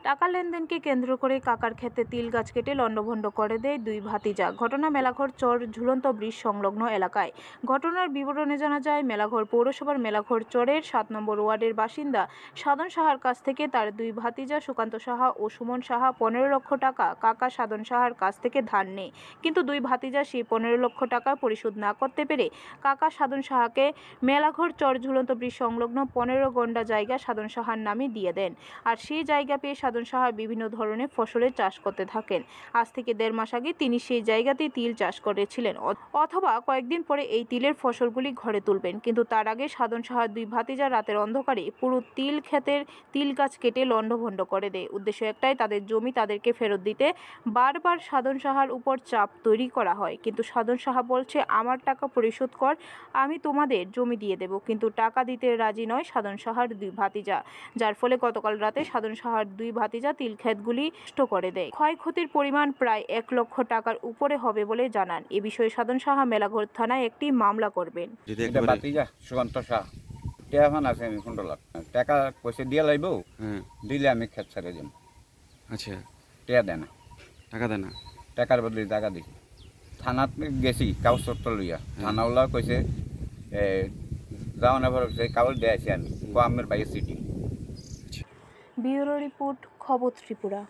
টাকা লেনদেনকে কেন্দ্র করে কাকার ক্ষেতে তিল গাছ কেটে লণ্ডভণ্ড করে দেয় দুই ভাতিজা। ঘটনা মেলাঘর চর ঝুলন্ত ব্রিজ সংলগ্ন এলাকায়। ঘটনার বিবরণে জানা যায়, মেলাঘর পৌরসভার মেলাঘর চরের ৭ নম্বর ওয়ার্ডের বাসিন্দা সাধন সাহার কাছ থেকে তার দুই ভাতিজা সুকান্ত সাহা ও সুমন সাহা ১৫ লক্ষ টাকা কাকা সাধন সাহার কাছ থেকে ধার নেয়। কিন্তু দুই ভাতিজা সেই ১৫ লক্ষ টাকা পরিশোধ না করতে পেরে কাকা সাধন সাহাকে মেলাঘর চর ঝুলন্ত ব্রিজ সংলগ্ন ১৫ গন্ডা জায়গা সাধন সাহার নামে দিয়ে দেন। আর সেই জায়গা পেয়ে সাধন সাহা বিভিন্ন ধরনের ফসলের চাষ করতে থাকেন। আজ থেকে ১.৫ মাস আগে তিনি সেই জায়গাতেই তিল চাষ করেছিলেন, অথবা কয়েকদিন পরে এই তিলের ফসলগুলি ঘরে তুলবেন। কিন্তু তার আগে সাধন সাহার দুই ভাতিজা রাতের অন্ধকারে পুরো তিল ক্ষেতের তিল গাছ কেটে লণ্ডভণ্ড করে দেয়। উদ্দেশ্য একটাই, তাদের জমি তাদেরকে ফেরত দিতে। বারবার সাধন সাহার উপর চাপ তৈরি করা হয়, কিন্তু সাধন সাহা বলছে, আমার টাকা পরিশোধ কর, আমি তোমাদের জমি দিয়ে দেব। কিন্তু টাকা দিতে রাজি নয় সাধন সাহার দুই ভাতিজা, যার ফলে গতকাল রাতে সাধন সাহার দুই ভাতিজা তিল ক্ষেতগুলি নষ্ট করে দেয়। ক্ষয়ক্ষতির পরিমাণ প্রায় ১ লক্ষ টাকার উপরে হবে বলে জানান। এ বিষয়ে সাধন সাহা মেলাঘর থানায় একটি মামলা করবেন। ভাতিজা সুকান্ত সাহা টেহান আছে, আমি ১৫ লাখ টাকা পয়সা দিয়ে লাইব, দিলে আমি ক্ষেত ছেড়ে যাম। আচ্ছা, টেয়া দেয় না, টাকা দেয় না, টাকার বদলে টাকা দিছি। থানাত গেছি কাগজপত্র লইয়া, থানাওয়ালা কইছে যাও না, কাগজ দিয়ে আছি আমি, আমের বাইরে সিটি। ব্যুরো রিপোর্ট, খবর ত্রিপুরা।